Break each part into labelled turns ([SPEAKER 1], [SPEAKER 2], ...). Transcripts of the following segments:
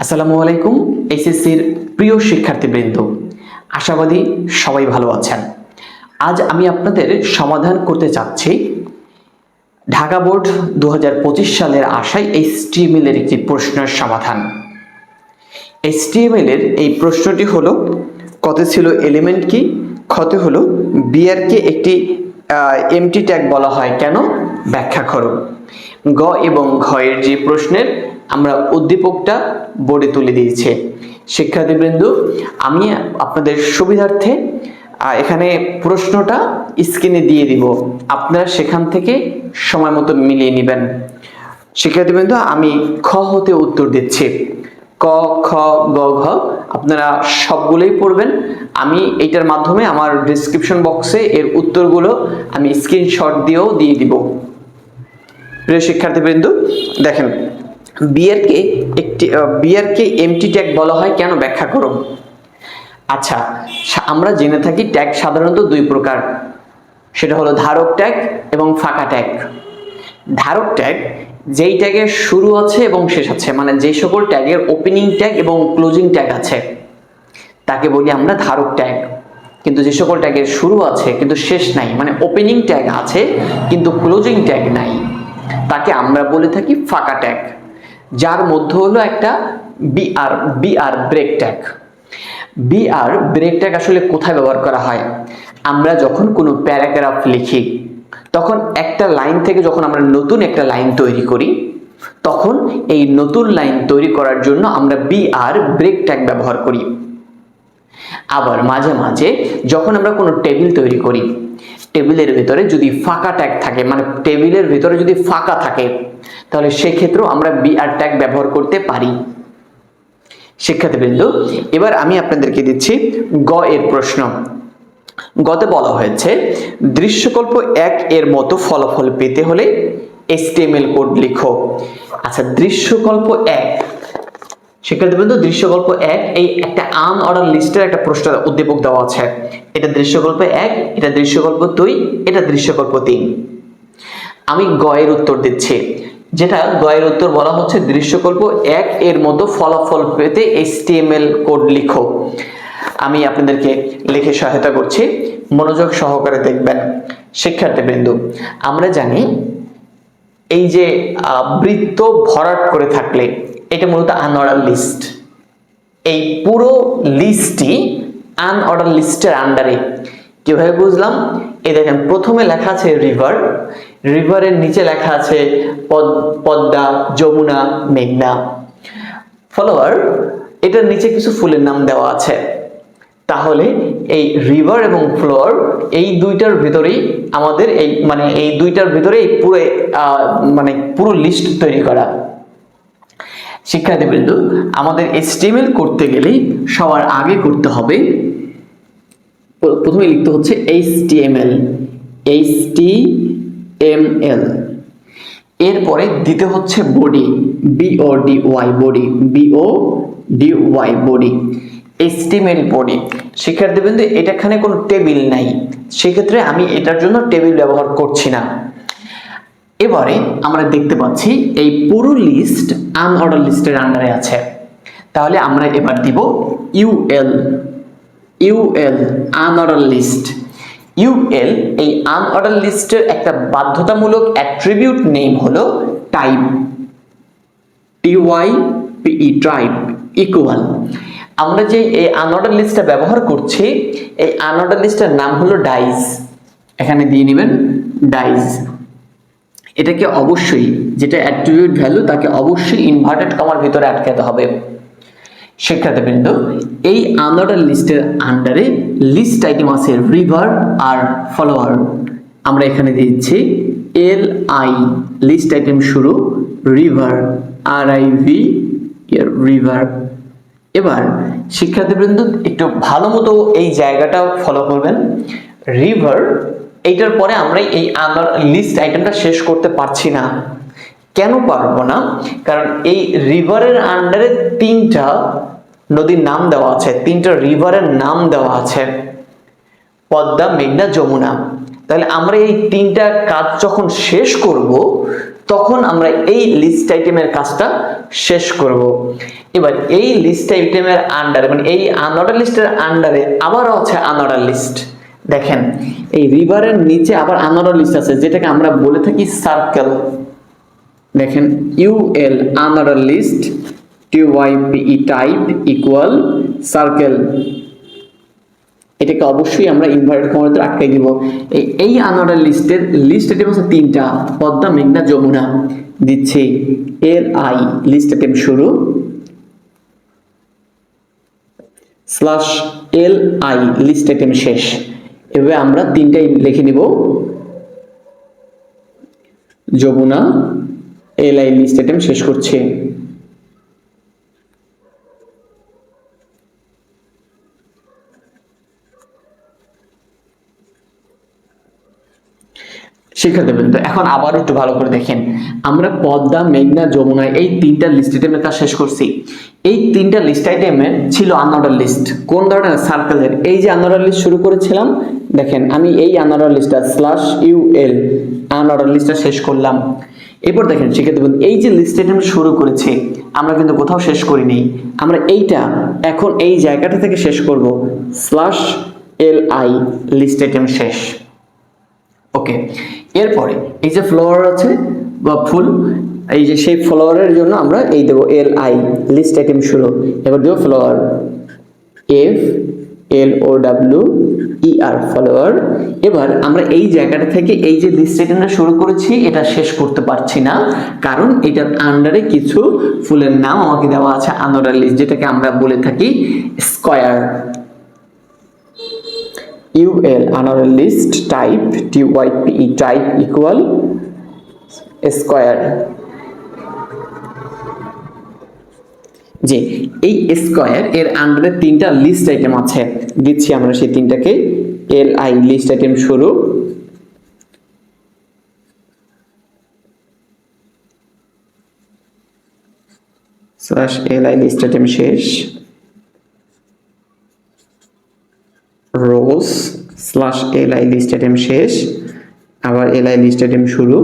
[SPEAKER 1] আসসালামু আলাইকুম এইচএসসির প্রিয় শিক্ষার্থীবৃন্দ, আশাবাদী সবাই ভালো আছেন। আজ আমি আপনাদের সমাধান করতে চাচ্ছি ঢাকা বোর্ড 2025 সালের আশায় HTML এর একটি প্রশ্নের সমাধান। HTML এর এই প্রশ্নটি হলো, কতে ছিল এলিমেন্ট কি, ক্ষতে হলো বিআর কে একটি এমটি ট্যাগ বলা হয় কেন, ব্যাখ্যা করো। গ এবং ঘ এর যে প্রশ্নের আমরা উদ্দীপকটা বোর্ডে তুলে দিয়েছি। শিক্ষার্থীবৃন্দ, আমি আপনাদের সুবিধার্থে এখানে প্রশ্নটা স্ক্রিনে দিয়ে দিব, আপনারা সেখান থেকে সময় মতো মিলিয়ে নেবেন। শিক্ষার্থীবৃন্দ, আমি খ হতে উত্তর দিচ্ছি। ক, খ, গ, ঘ আপনারা সবগুলোই পড়বেন। আমি এইটার মাধ্যমে আমার ডেসক্রিপশন বক্সে এর উত্তরগুলো আমি স্ক্রিনশট দিয়েও দিয়ে দিব। প্রিয় শিক্ষার্থীবৃন্দ, দেখেন, বিআর কে এমটি ট্যাগ বলা হয় কেন, ব্যাখ্যা করো। আচ্ছা, আমরা জেনে থাকি ট্যাগ সাধারণত দুই প্রকার, সেটা হলো ধারক ট্যাগ এবং ফাঁকা ট্যাগ। ধারক ট্যাগ যেই ট্যাগের শুরু আছে এবং শেষ আছে, মানে যে সকল ট্যাগের ওপেনিং ট্যাগ এবং ক্লোজিং ট্যাগ আছে তাকে বলি আমরা ধারক ট্যাগ। কিন্তু যে সকল ট্যাগের শুরু আছে কিন্তু শেষ নাই, মানে ওপেনিং ট্যাগ আছে কিন্তু ক্লোজিং ট্যাগ নাই, তাকে আমরা বলে থাকি ফাঁকা ট্যাগ, যার মধ্যে হলো একটা BR break tag. BR break tag আসলে কোথায় ব্যবহার করা হয়? আমরা যখন কোনো প্যারাগ্রাফ লিখি তখন একটা লাইন থেকে যখন আমরা নতুন একটা লাইন তৈরি করি, তখন এই নতুন লাইন তৈরি করার জন্য আমরা বিআর ব্রেক ট্যাগ ব্যবহার করি। আবার মাঝে মাঝে যখন আমরা কোনো টেবিল তৈরি করি, টেবিলের ভিতরে যদি ফাঁকা ট্যাগ থাকে, মানে টেবিলের ভিতরে যদি ফাঁকা থাকে, তাহলে সেক্ষেত্রেও আমরা বিআর ট্যাগ ব্যবহার করতে পারি। শিক্ষার্থীবৃন্দ, এবার আমি আপনাদেরকে দিচ্ছি গ এর প্রশ্ন। গতে বলা হয়েছে দৃশ্যকল্প 1 এর মতো ফলাফল পেতে হলে HTML কোড লিখো। আচ্ছা, দৃশ্যকল্প 1, শিক্ষার্থীবৃন্দ, দৃশ্যকল্প 1 এই একটা আনঅর্ডার লিস্টের একটা প্রশ্ন উদ্দীপক দেওয়া আছে। এটা দৃশ্যকল্প 1, এটা দৃশ্যকল্প 2, এটা দৃশ্যকল্প 3। আমি গ এর উত্তর দিচ্ছি, যেটা গ এর উত্তর বলা হচ্ছে দৃশ্যকল্প 1 এর মতো ফলাফল পেতে HTML কোড লিখো। আমি আপনাদেরকে লিখে সহায়তা করছি, মনোযোগ সহকারে দেখবেন। শিক্ষার্থীবৃন্দ, আমরা জানি এই যে বৃত্ত ভরাট করে থাকলে এটা মূলত আনঅর্ডার লিস্ট। এই পুরো লিস্টটি আনঅর্ডার লিস্টের আন্ডারে। কিভাবে বুঝলাম? এই দেখেন, প্রথমে লেখা আছে রিভার, রিভারের নিচে লেখা আছে পদ্মা, যমুনা, মেঘনা। ফলোয়ার, এটার নিচে কিছু ফুলের নাম দেওয়া আছে। তাহলে এই রিভার এবং ফ্লোয়ার এই দুইটার ভিতরেই আমাদের এই দুইটার ভিতরেই পুরো লিস্ট তৈরি করা। শিক্ষার্থীবৃন্দ, আমাদের HTML করতে গেলে সবার আগে করতে হবে, প্রথমে লিখতে হচ্ছে HTML, এরপরে দিতে হচ্ছে body, BODY, body, HTML body. শিক্ষার্থীবৃন্দ, এটাখানে কোনো টেবিল নাই, সেক্ষেত্রে আমি এটার জন্য টেবিল ব্যবহার করছি না। এবারে আমরা দেখতে পাচ্ছি এই পুরো লিস্ট আনঅর্ডার লিস্টের আন্ডারে আছে। তাহলে আমরা এবার দিব UL, আনঅর্ডার লিস্ট। UL এই আনঅর্ডার লিস্টের একটা বাধ্যতামূলক অ্যাট্রিবিউট নেম হলো টাইপ, টাইপ ইকুয়াল। আমরা যে এই আনঅর্ডার লিস্টটা ব্যবহার করছি, এই আনঅর্ডার লিস্টের নাম হলো ডাইজ। এখানে দিয়ে নেবেন ডাইজ। এটাকে অবশ্যই, যেটা অ্যাট্রিবিউট ভ্যালু, তাকে অবশ্যই ইনভার্টেড কমার ভিতরে আটকাতে হবে। শিক্ষার্থীবৃন্দ, এই আনঅর্ডার লিস্টের আন্ডারে লিস্ট আইটেম আছে রিভার আর ফলোয়ার। আমরা এখানে দিচ্ছি LI, লিস্ট আইটেম শুরু, রিভার, RIV, রিভার। এবার শিক্ষার্থীবৃন্দ, একটু ভালো মতো এই জায়গাটা ফলো করবেন। রিভার, এইটার পরে আমরা এই লিস্ট আইটেমটা শেষ করতে পারছি না। কেন পারবো না? কারণ এই রিভারের আন্ডারে 3টা নদীর নাম দেওয়া আছে, 3টা রিভারের নাম দেওয়া আছে, পদ্মা, মেঘনা, যমুনা। তাহলে আমরা এই 3টা কাজ যখন শেষ করব, তখন আমরা এই লিস্ট আইটেমের কাজটা শেষ করব। এবার এই লিস্ট আইটেমের আন্ডারে মানে এই আনঅর্ডার লিস্টের আন্ডারে আবারও আছে আনঅর্ডার লিস্ট। দেখেন এই রিভারের নিচে আবার আনঅর্ডার লিস্ট আছে, যেটাকে আমরা বলে থাকি সার্কেল। দেখেন UL unordered list T Y P E type equal circle. এটাকে অবশ্যই আমরা ইনভার্টেড কমার ভিতরে আটকাই দিব। এই আনঅর্ডার লিস্টের লিস্ট আইটেম আছে তিনটা, পদ্মা, মেঘনা, যমুনা। দিচ্ছি এল আই লিস্ট আইটেম শুরু slash L I list item শেষ। এভাবে আমরা তিনটাই লিখে নিব, Jamuna L I list item শেষ করছে। শিক্ষার্থীবৃন্দ এখন আবার একটু ভালো করে দেখেন, আমরা পদ্মা, মেঘনা, যমুনা এই তিনটা লিস্ট আইটেমের কাজ শেষ করছি। এই তিনটা লিস্ট আইটেমে ছিল আনঅর্ডার লিস্ট। কোন ধরনের? সার্কেলের। এই যে আনঅর্ডার লিস্ট শুরু করেছিলাম, দেখেন আমি এই আনঅর্ডার লিস্টটা স্ল্যাশ ইউএল আনঅর্ডার লিস্টটা শেষ করলাম। এরপর দেখেন শিক্ষার্থীবৃন্দ এই যে লিস্ট আইটেম শুরু করেছি আমরা কিন্তু কোথাও শেষ করিনি, আমরা এইটা এখন এই জায়গাটা থেকে শেষ করব, slash L I list item শেষ। ওকে, এরপরে এই যে ফ্লাওয়ার আছে বা ফুল, এই যে সেই ফ্লাওয়ারের জন্য আমরা এই দেব এল আই লিস্ট আইটেম শুরু। এবার দেব flower F L O W E R flower. এবার আমরা এই জায়গাটা থেকে এই যে লিস্ট আইটেমটা শুরু করেছি এটা শেষ করতে পারছি না, কারণ এটার আন্ডারে কিছু ফুলের নাম আমাকে দেওয়া আছে আনঅর্ডার লিস্ট, যেটাকে আমরা বলে থাকি square. UL another list type TYPE type equal square। যে এই স্কয়ার এর আন্ডারে তিনটা লিস্ট আইটেম আছে, দিচ্ছি আমরা সেই তিনটাকে LI লিস্ট আইটেম শুরু স্ল্যাশ LI লিস্ট আইটেম শেষ, rose slash LI list item শেষ, আবার এলআই লিস্ট আইটেম শুরু,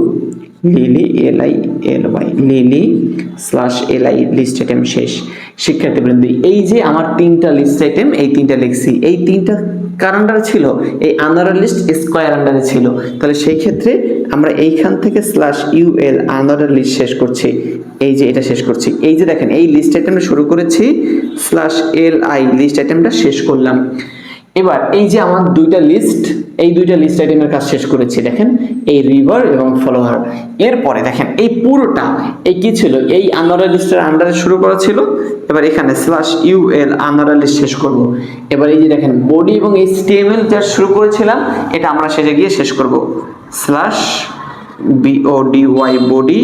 [SPEAKER 1] lily LI LY lily slash LI list item শেষ। শিক্ষার্থীবৃন্দ এই যে আমার তিনটা লিস্ট আইটেম, এই তিনটা লিখছি, এই তিনটা কার আন্ডারে ছিল? এই আনঅর্ডার লিস্ট স্কয়ার আন্ডারে ছিল। তাহলে সেই ক্ষেত্রে আমরা এইখান থেকে স্ল্যাশ ইউএল আনঅর্ডার লিস্ট শেষ করছি, এই যে এটা শেষ করছি। এই যে দেখেন এই লিস্ট আইটেমটা শুরু করেছি, স্ল্যাশ এলআই লিস্ট আইটেমটা শেষ করলাম। এবার এই যে আমার দুইটা লিস্ট, এই দুইটা লিস্ট আইটেমের কাজ শেষ করেছি, দেখেন এই রিভার এবং ফলোয়ার। এরপরে দেখেন এই পুরোটা এই কি ছিল? এই আনঅর্ডার লিস্টের আন্ডারে শুরু করা ছিল, এবার এখানে স্ল্যাশ ইউএল আনঅর্ডার লিস্ট শেষ করব। এবার এই যে দেখেন বডি এবং এইচটিএমএল যা শুরু করেছিলাম এটা আমরা শেষে গিয়ে শেষ করব, স্ল্যাশ বিওডিওয়াই বডি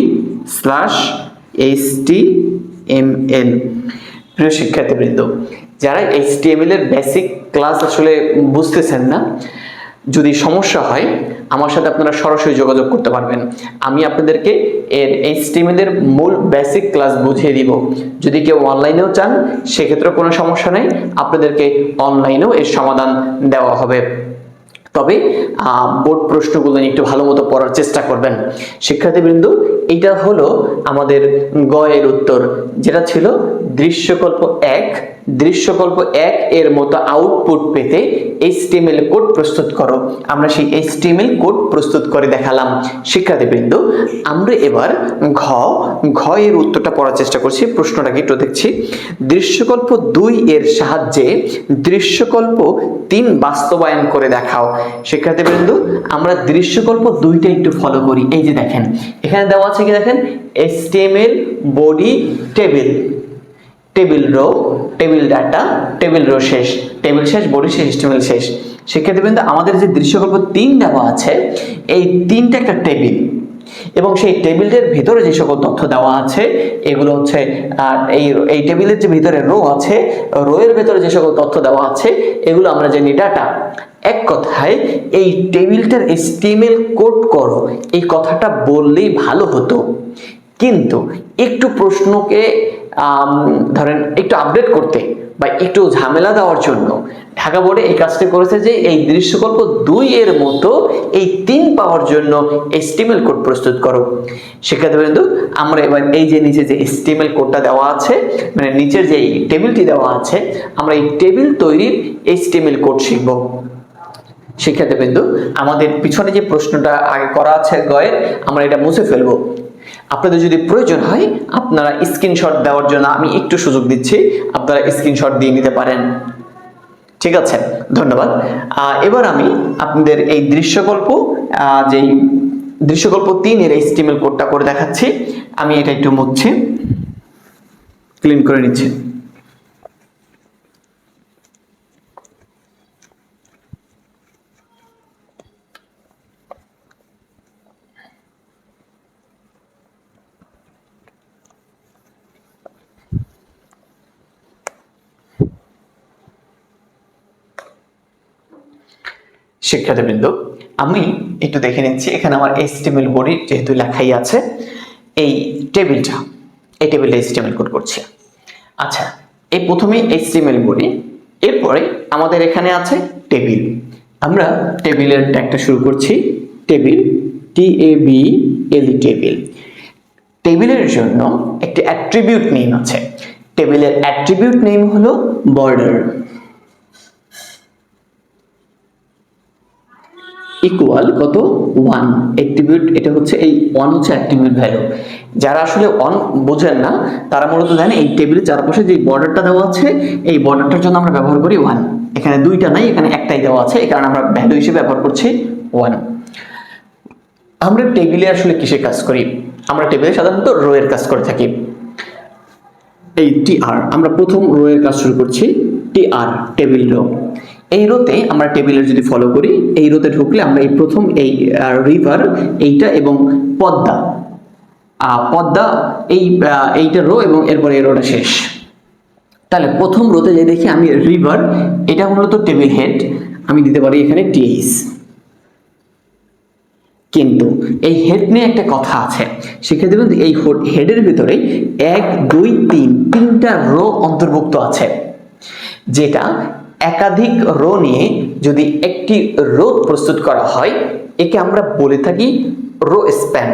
[SPEAKER 1] স্ল্যাশ এইচটিএমএল। প্রিয় শিক্ষার্থীবৃন্দ, যারা এইচটিএমএল এর বেসিক ক্লাস আসলে বুঝতেছেন না, যদি সমস্যা হয় আমার সাথে আপনারা সরাসরি যোগাযোগ করতে পারবেন, আমি আপনাদেরকে এর এইচটিএমএল এর মূল বেসিক ক্লাস বুঝিয়ে দিব। যদি কেউ অনলাইনেও চান সেক্ষেত্রে কোনো সমস্যা নেই, আপনাদেরকে অনলাইনেও এর সমাধান দেওয়া হবে। তবে বোর্ড প্রশ্নগুলো একটু ভালো মতো পড়ার চেষ্টা করবেন। শিক্ষার্থীবৃন্দ এটা হলো আমাদের গ এর উত্তর, যেটা ছিল দৃশ্যকল্প 1 দৃশ্যকল্প 1 এর মতো আউটপুট পেতে HTML কোড প্রস্তুত করো। আমরা সেই HTML কোড প্রস্তুত করে দেখালাম। শিক্ষার্থীবৃন্দ আমরা এবার ঘ এর উত্তরটা পড়ার চেষ্টা করছি। প্রশ্নটাকে একটু দেখছি, দৃশ্যকল্প 2 এর সাহায্যে দৃশ্যকল্প 3 বাস্তবায়ন করে দেখাও। শিক্ষার্থীবৃন্দ আমরা দৃশ্যকল্প 2টা একটু ফলো করি। এই যে দেখেন এখানে দেওয়া আছে কি, দেখেন HTML body table, table row, table data, table row শেষ, টেবিল শেষ, বডি শেষ, HTML শেষ। শিক্ষার্থীবৃন্দ আমাদের যে দৃশ্যকল্প 3 দেওয়া আছে এই 3টা একটা টেবিল, এবং সেই টেবিলের ভিতরে যে সকল তথ্য দেওয়া আছে এগুলো হচ্ছে এই টেবিলের যে ভিতরে রো আছে, রো এর ভিতরে যে সকল তথ্য দেওয়া আছে এগুলো আমরা জানি ডাটা। এক কথায় এই টেবিলটার HTML কোড করো, এই কথাটা বললেই ভালো হতো, কিন্তু একটু প্রশ্নকে ধরেন একটু আপডেট করতে বা একটু ঝামেলা দেওয়ার জন্য ঢাকা বোর্ডে এই কাজটি করেছে যে এই দৃশ্যকল্প 2 এর মতো এই 3 পাওয়ার জন্য HTML কোড প্রস্তুত করো। শিক্ষার্থীবৃন্দ, আমরা এবার এই যে নিচে যে HTML কোডটা দেওয়া আছে, মানে নিচের যে টেবিলটি দেওয়া আছে, আমরা এই টেবিল তৈরির HTML কোড শিখব। শিক্ষার্থীবৃন্দ, আমাদের পিছনে যে প্রশ্নটা আগে করা আছে গয়ের, আমরা এটা মুছে ফেলবো। আপনাদের যদি প্রয়োজন হয় আপনারা স্ক্রিনশট দেওয়ার জন্য আমি একটু সুযোগ দিচ্ছি, আপনারা স্ক্রিনশট দিয়ে নিতে পারেন। ঠিক আছে, ধন্যবাদ। এবার আমি আপনাদের এই দৃশ্যকল্প 3 এর HTML কোডটা করে দেখাচ্ছি। আমি এটা একটু মুছছি, ক্লিন করে নিচ্ছি। শিক্ষার্থীবৃন্দ, আমি একটু দেখে নিচ্ছি এখানে আমার HTML বডি যেহেতু লেখাই আছে, এই টেবিলটা HTML কোড করছি। আচ্ছা, এই প্রথমে HTML বডি, এরপরে আমাদের এখানে আছে টেবিল। আমরা টেবিলের ট্যাগটা শুরু করছি, টেবিল, TABL, টেবিল। টেবিলের জন্য একটি অ্যাট্রিবিউট নেম আছে। টেবিলের অ্যাট্রিবিউট নেম হলো বর্ডার ইকুয়াল কত 1 অ্যাট্রিবিউট, এটা হচ্ছে এই 1 হচ্ছে অ্যাট্রিবিউট ভ্যালু। যারা আসলে 1 বোঝেন না তারা মূলত জানেন এই টেবিলের চারপাশে যে বর্ডারটা দেওয়া আছে এই বর্ডারটার জন্য আমরা ব্যবহার করি 1। এখানে দুইটা নাই, এখানে একটাই দেওয়া আছে, এই কারণে আমরা ভ্যালু হিসেবে ব্যবহার করছি 1। আমরা টেবিলে আসলে কিসের কাজ করি? আমরা টেবিলে সাধারণত রো এর কাজ করে থাকি। এই TR, আমরা প্রথম রো এর কাজ শুরু করছি, TR টেবিল রো। এই রোতে আমরা টেবিলের যদি ফলো করি, এই রোতে ঢুকলে আমরা এই প্রথম এই রিভার এইটা এবং পদ্মা এইটা রো এবং এরপরে এই রোটা শেষ। তাহলে প্রথম রোতে যে দেখি আমি রিভার, এটা মূলত টেবিল হেড, আমি দিতে পারি এখানে TH। কিন্তু এই হেড নিয়ে একটা কথা আছে, সেক্ষেত্রে কিন্তু এই হেডের ভিতরে 1 2 3 তিনটা রো অন্তর্ভুক্ত আছে, যেটা একাধিক রো নিয়ে যদি একটি রো প্রস্তুত করা হয় একে আমরা বলে থাকি রো স্প্যান।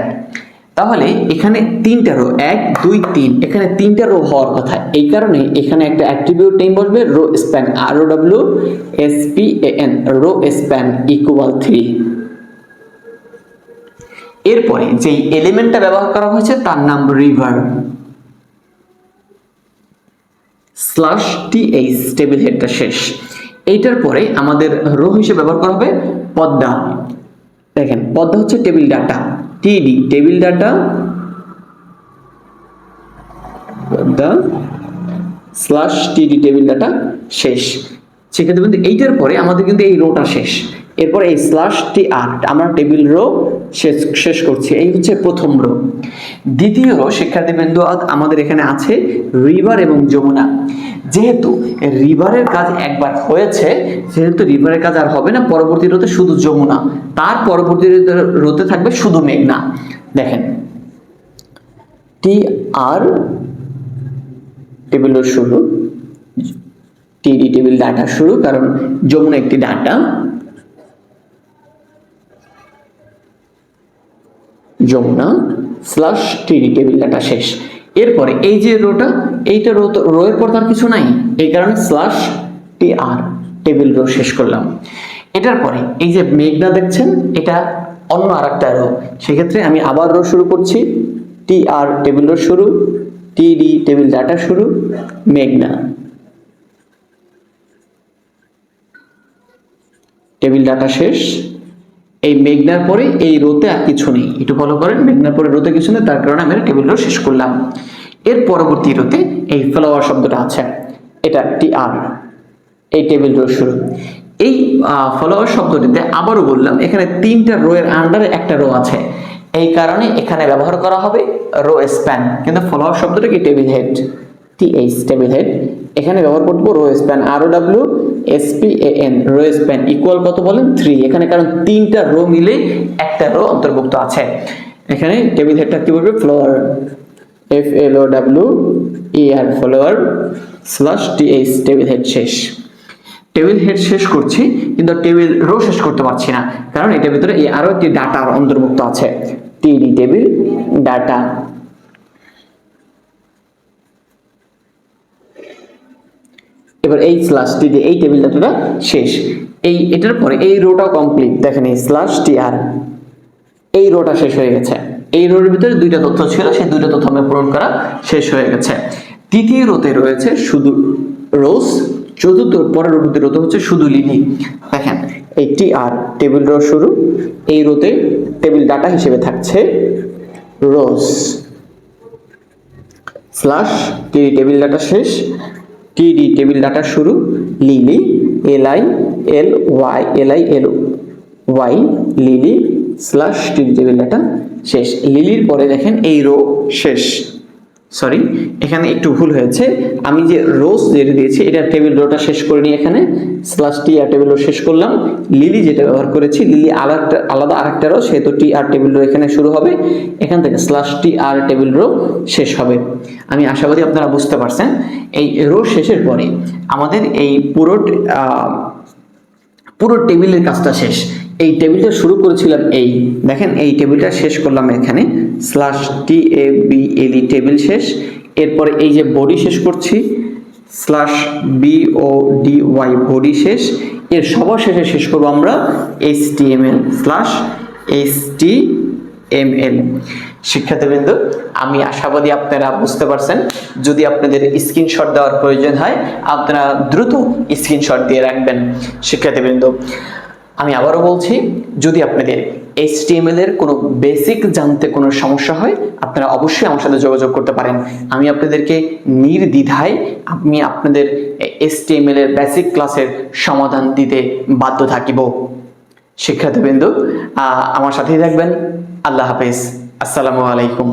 [SPEAKER 1] তাহলে এখানে তিনটা রো 1 2 3, এখানে তিনটা রো হওয়ার কথা, এই কারণে এখানে একটা অ্যাট্রিবিউট নেম বসবে rho span, ROWSPAN, rho span equal 3। এরপরে যে এলিমেন্টটা ব্যবহার করা হয়েছে তার নাম রিভার /TH, টেবিল হেডটা শেষ। এইটার পরে আমাদের রো হিসেবে ব্যবহার করা হবে পদ্মা। দেখেন পদ্মা হচ্ছে table data, TD table data, Padma /TD table data শেষ। সেক্ষেত্রে কিন্তু এইটার পরে আমাদের কিন্তু এই রোটা শেষ, এরপর এই /TR আমরা টেবিল রো শেষ করছি। এই হচ্ছে প্রথম রো। দ্বিতীয় রো শিক্ষার্থীবৃন্দ আমাদের এখানে আছে রিভার এবং যমুনা। যেহেতু রিভারের কাজ একবার হয়েছে সেহেতু রিভারের কাজ আর হবে না, পরবর্তী রোতে শুধু যমুনা, তার পরবর্তী রোতে থাকবে শুধু মেঘনা। দেখেন TR টেবিল রো শুরু, TD টেবিল ডাটা শুরু, কারণ যমুনা একটি data, Jamuna /TD table data শেষ। এরপরে এই যে রোটা, এইটা রো এর পর তার কিছু নাই, এই কারণে /TR টেবিল রো শেষ করলাম। এটার পরে এই যে মেঘনা দেখছেন এটা অন্য আরেকটা রো, সেক্ষেত্রে আমি আবার রো শুরু করছি, TR টেবিল রো শুরু, TD টেবিল ডাটা শুরু, মেঘনা টেবিল ডাটা শেষ। এই মেঘনার পরে এই রোতে আর কিছু নেই, একটু ফলো করেন, মেঘনার পরে রোতে কিছু নেই, তার কারণে আমি টেবিল রো শেষ করলাম। এর পরবর্তী রোতে এই ফ্লাওয়ার শব্দটা আছে, এটা TR, এই টেবিল রো শুরু। এই ফলোয়ার শব্দটিতে আবারও বললাম এখানে তিনটা রো এর আন্ডারে একটা রো আছে, এই কারণে এখানে ব্যবহার করা হবে রো স্প্যান। কিন্তু ফলোয়ার শব্দটা কি table head, TH table head, এখানে ব্যবহার করব rho span, ROWSPAN rho span equal কত বলেন 3। এখানে কারণ তিনটা রো মিলে একটা রো অন্তর্ভুক্ত আছে, এখানে টেবিল হেডটা কি বলবে flower FLOWER follower slash TH table head শেষ। টেবিল হেড শেষ করছি কিন্তু টেবিল রো শেষ করতে পারছি না, কারণ এটার ভিতরে আরো একটি ডাটার অন্তর্ভুক্ত আছে, TD টেবিল ডাটা। এবার এই স্ল্যাশ টি দিয়ে এই টেবিল ডাটাটা শেষ। এটার পরে এই রোটা কমপ্লিট, দেখেন এই স্ল্যাশ TR, এই রোটা শেষ হয়ে গেছে। এই রোর ভিতরে দুইটা তথ্য ছিল, সেই দুইটা তথ্য আমি পূরণ করা শেষ হয়ে গেছে। তৃতীয় রোতে রয়েছে শুধু রোজ, চতুর্থ পরের রোতে হচ্ছে শুধু লিলি। দেখেন এই TR টেবিল রো শুরু, এই রোতে টেবিল ডাটা হিসেবে থাকছে রোজ স্ল্যাশ TD টেবিল ডাটা শেষ, TD টেবিল ডাটা শুরু, lily LILY lily slash TD table data শেষ। লিলির পরে দেখেন এই রো শেষ, সরি এখানে একটু ভুল হয়েছে, আমি যে রোজ যেটা দিয়েছি এটা টেবিল রোটা শেষ করে নিয়ে এখানে স্ল্যাশ TR টেবিল রো শেষ করলাম। লিলি যেটা ব্যবহার করেছি, লিলি আলাদা আরেকটা রো, সেহেতু TR টেবিল রো এখানে শুরু হবে, এখান থেকে স্ল্যাশ TR টেবিল রো শেষ হবে। আমি আশাবাদী আপনারা বুঝতে পারছেন। এই রো শেষের পরে আমাদের এই পুরো টেবিলের কাজটা শেষ। এই টেবিলটা শুরু করেছিলাম, এই দেখেন এই টেবিলটা শেষ করলাম এখানে স্ল্যাশ TABLE টেবিল শেষ। এরপরে এই যে বডি শেষ করছি স্ল্যাশ BODY বডি শেষ। এর সবার শেষে শেষ করবো আমরা HTML স্ল্যাশ HTML। শিক্ষার্থীবৃন্দ, আমি আশাবাদী আপনারা বুঝতে পারছেন। যদি আপনাদের স্ক্রিনশট দেওয়ার প্রয়োজন হয় আপনারা দ্রুত স্ক্রিনশট দিয়ে রাখবেন। শিক্ষার্থীবৃন্দ, আমি আবারও বলছি, যদি আপনাদের HTML এর কোনো বেসিক জানতে কোনো সমস্যা হয় আপনারা অবশ্যই আমার সাথে যোগাযোগ করতে পারেন। আমি আপনাদেরকে নির্দ্বিধায় আপনাদের HTML এর বেসিক ক্লাসের সমাধান দিতে বাধ্য থাকিব। শিক্ষার্থীবৃন্দ, আমার সাথেই থাকবেন। আল্লাহ হাফেজ। আসসালামু আলাইকুম।